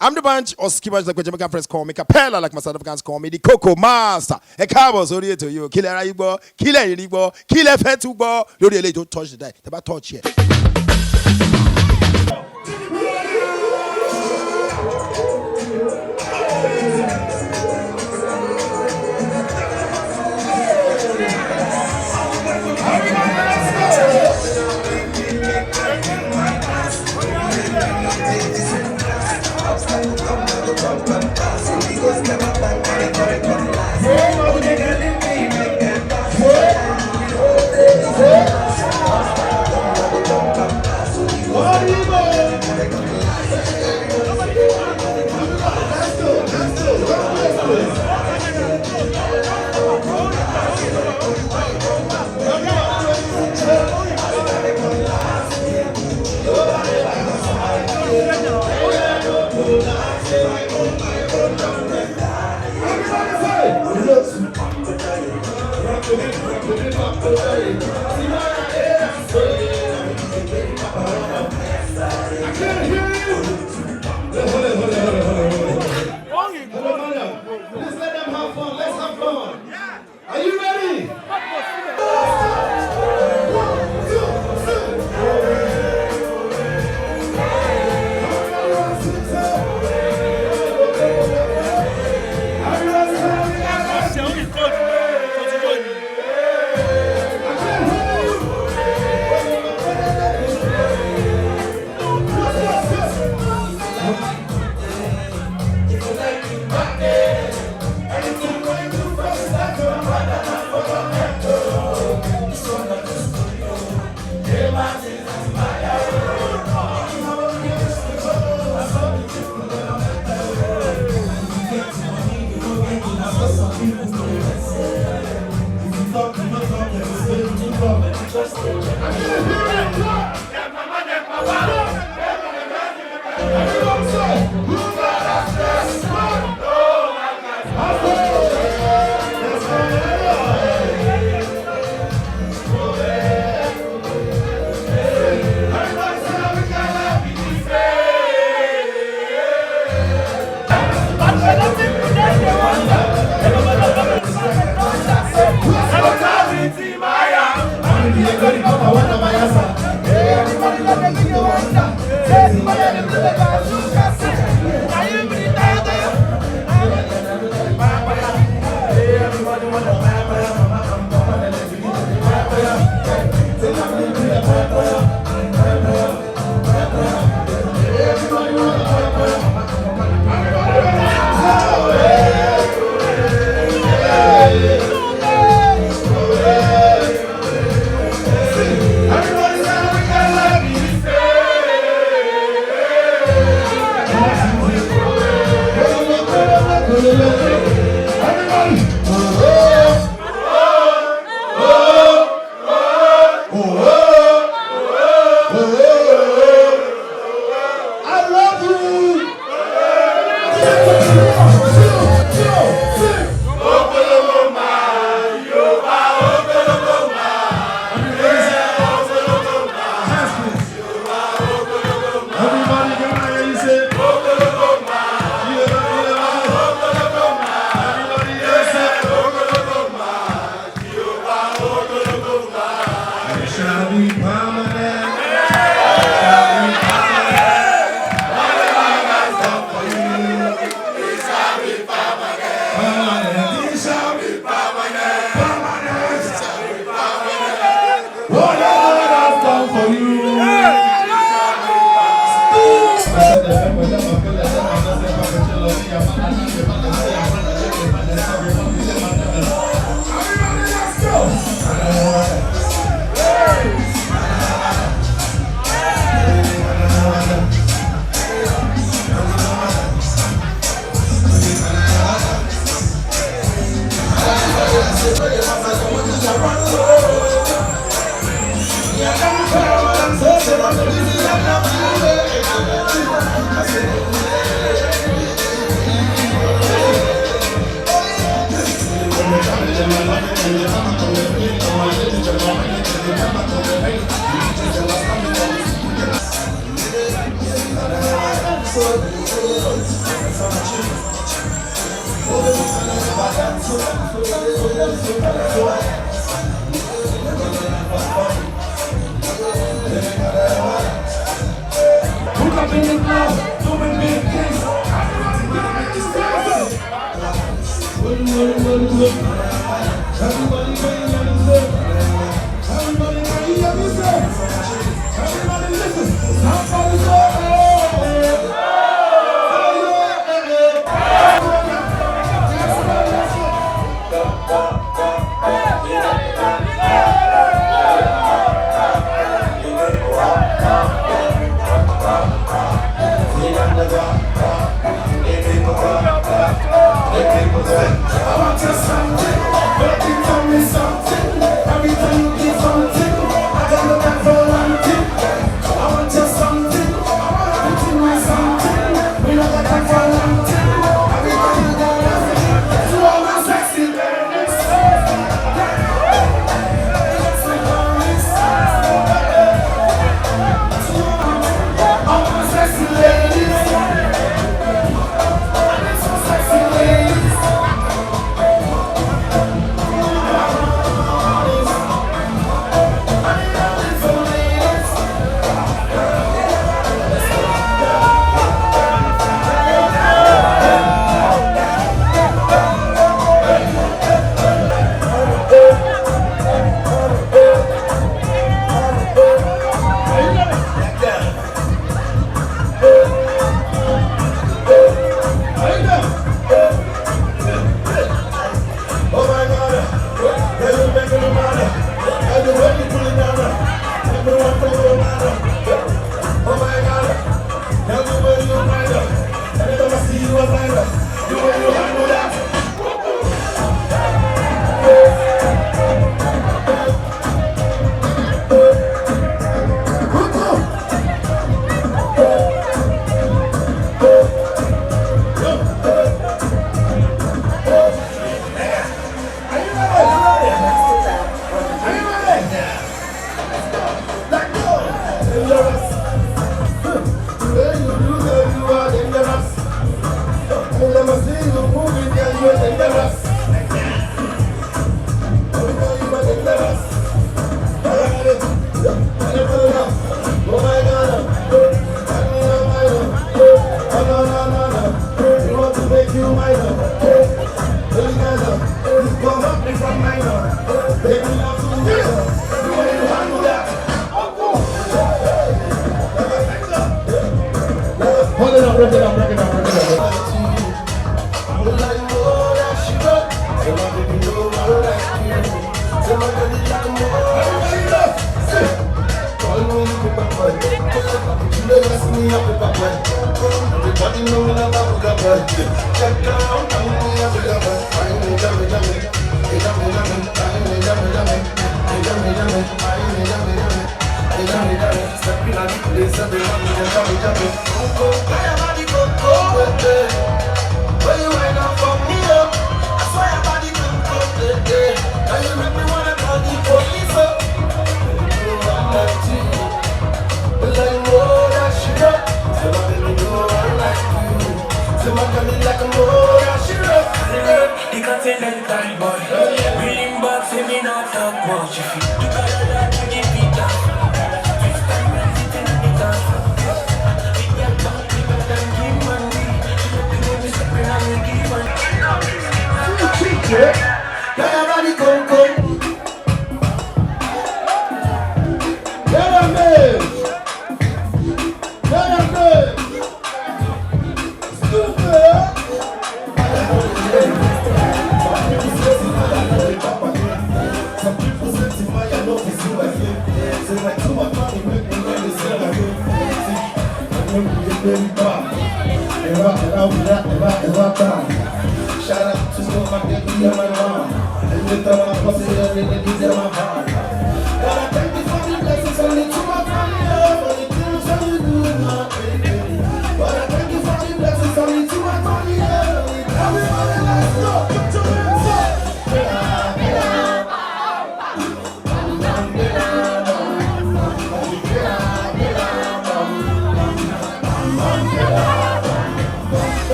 I'm the bunch of skippers like my Jamaican friends call me Capella, like my South Africans call me the Coco Master. A cowboy, so to you, Kilarigbo, Killer Fetubo, you really don't touch the die. Never touch yet. up in the club, doing big things. Everybody bring your music. Everybody bring your music. Everybody listen. Somebody go. I want you something, but you tell me something. Every time you give something, I got look back for one thing. I want you something, I want you my something. We don't got time for one thing. Every time you go nothing, to all my sexy ladies. All my sexy ladies. So sexy ladies. Shout out to my baby and my mom. And with my pussy, and the niggas in my heart. God, I thank you for the blessings only to my family. For the things that you do in my baby. But I thank you for the blessings only to my family. Everybody, let's go. Put your hands up.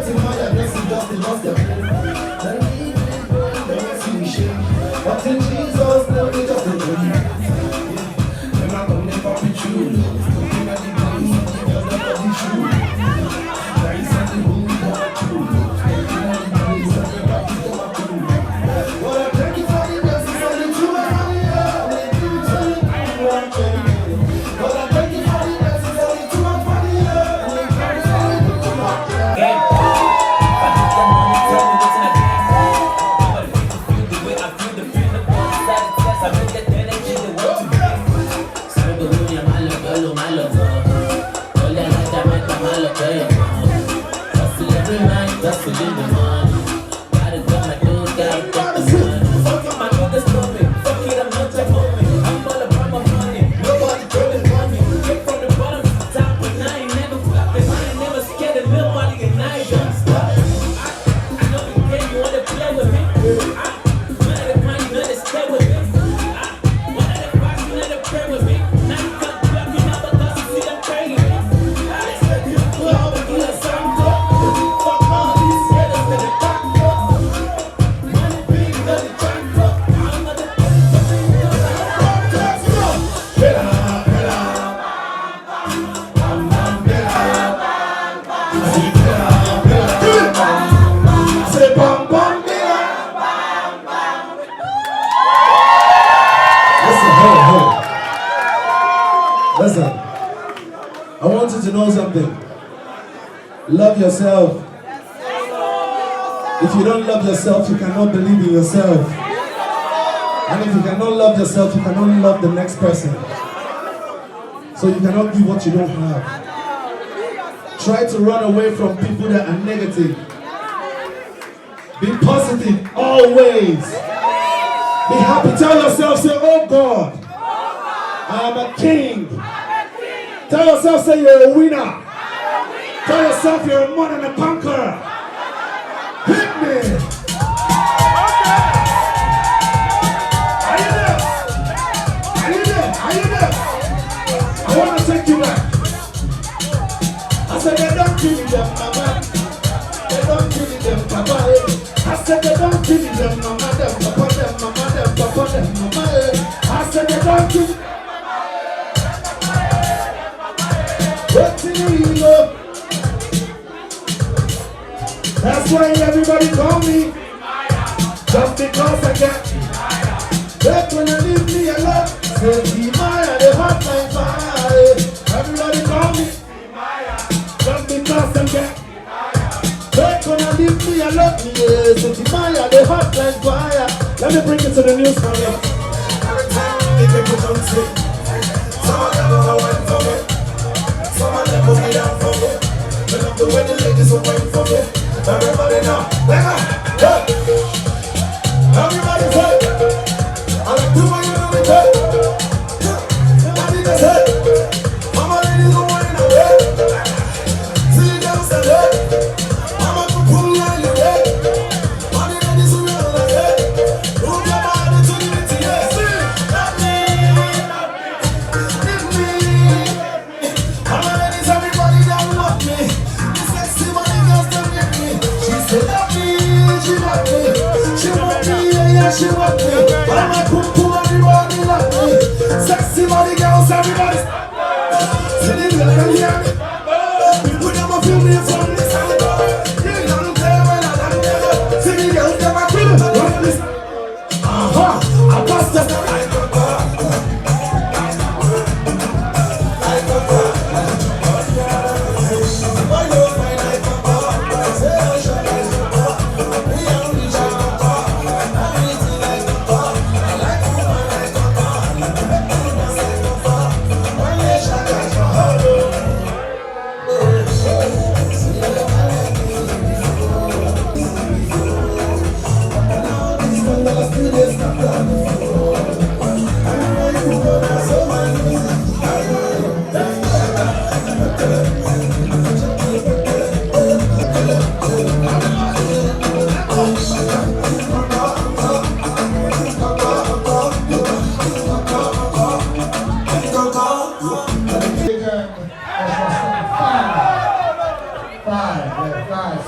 Timaya, Listen, I want you to know something. Love yourself. If you don't love yourself, you cannot believe in yourself. And if you cannot love yourself, you cannot love the next person. So you cannot give what you don't have. Try to run away from people that are negative. Be positive always. Be happy. Tell yourself, say, oh God, I am a king. Tell yourself, say, you're a winner. Tell yourself, you're a more than a conqueror. Hit me. Are you there? Are you there? Are you there? I want to take you back. I said, they don't kill them, mama. They don't kill them, papa. I said, they don't kill them, mama. Them, papa, them, mama, them, papa, them, mama. I said, they don't kill them. What do you know? That's why everybody call me. Just because I get. They couldn't leave me alone. Say, Timaya, they hot like fire. Everybody call me. Just because I get. They couldn't leave me alone. Yeah, so Timaya, they hot like fire. Let me bring it to the news for you. Every time they people don't say, some of them are waiting for me. Some of them put me down for me. I love the way the ladies are waiting for me. Everybody now, everybody say, I like the way you do it. Everybody say, mama ladies are waiting away. See you down the day. Mama to pull on your head. Money ladies who run like that. Don't get mad at you, yes. Not me. Mama ladies, everybody that love me. This sexy money girls them get me. She said love me, she want me. She want me, yeah, she want me. Mama pum pum, everybody love me. Sexy money girls, everybody. See the girl can hear me. People never feel me from this side. You don't care when I don't care. See the girls never kill me. I passed the right.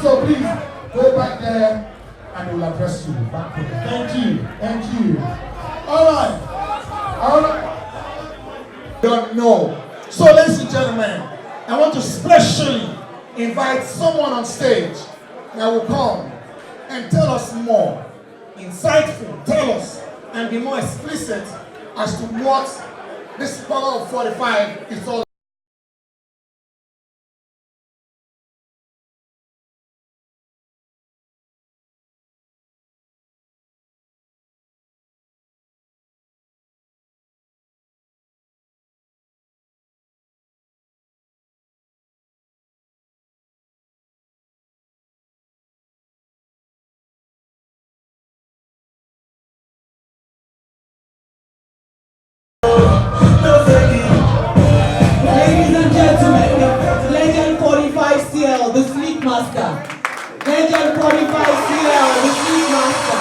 So please go back there and we'll address you back there. Thank you. Thank you. All right. Don't know. So ladies and gentlemen, I want to specially invite someone on stage that will come and tell us more, insightful, tell us, and be more explicit as to what this Power of 45 is all about. Ladies and gentlemen, Legend 45 CL, the Sleep Master. Legend 45 CL, the Sleep Master.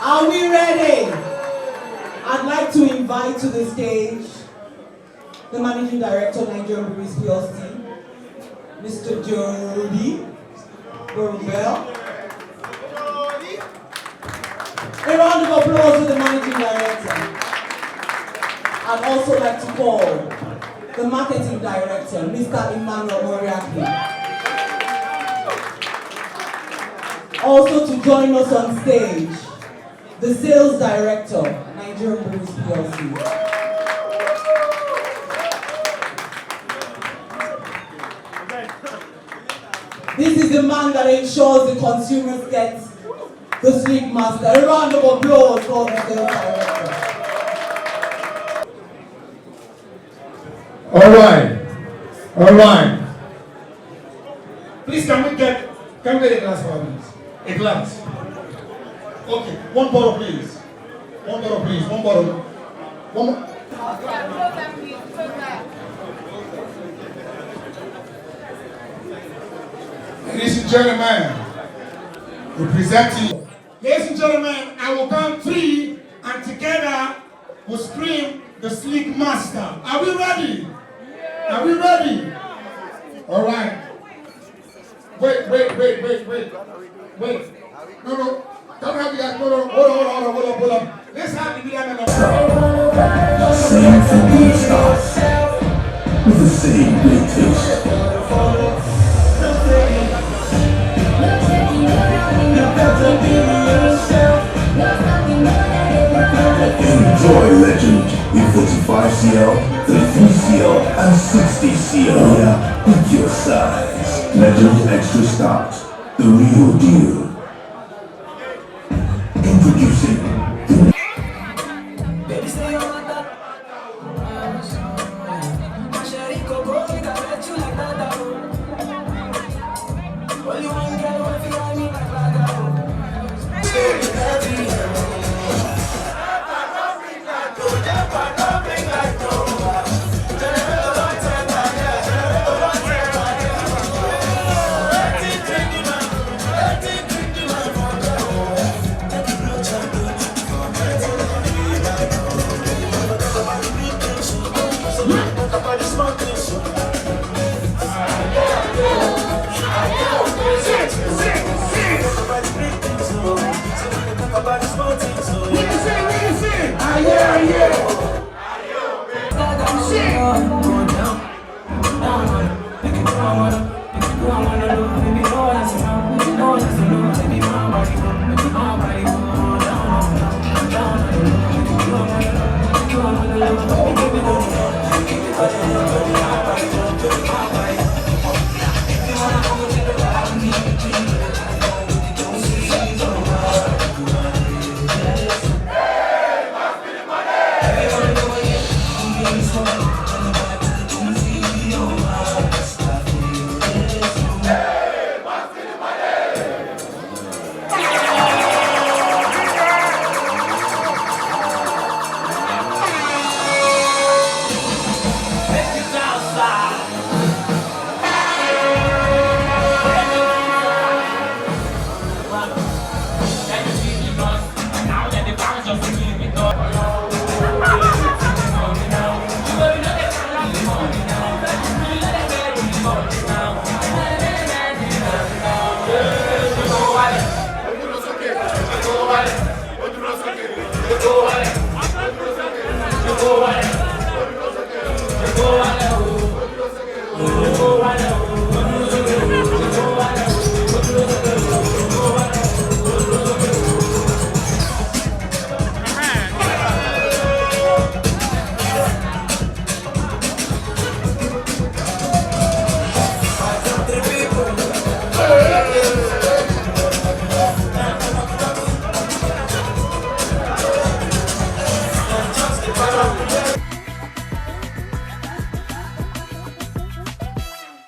Are we ready? I'd like to invite to the stage the Managing Director of Nigerian Breweries PLC, Mr. Jody Borrell. A round of applause to the Managing Director. I'd also like to call the Marketing Director, Mr. Emmanuel Moriaki. Also to join us on stage, the sales director, Nigerian Breweries PLC. This is the man that ensures the consumers get the Sleek Master. A round of applause for the sales director. All right. Please, can we get a glass for me? A glass. Okay, one bottle, please. One bottle. One more. Ladies and gentlemen, representing. Ladies and gentlemen, I will count 3, and together we'll scream the Sleek Master. Are we ready? Are we ready? All right. Wait. No. Don't have you guys. Hold on. Let's have the million. Same from the start. With the same great taste. Enjoy Legend in 45cl, 33cl, and 60cl. Yeah, pick your size. Legend Extra Stout, the real deal. Introducing the Let's go.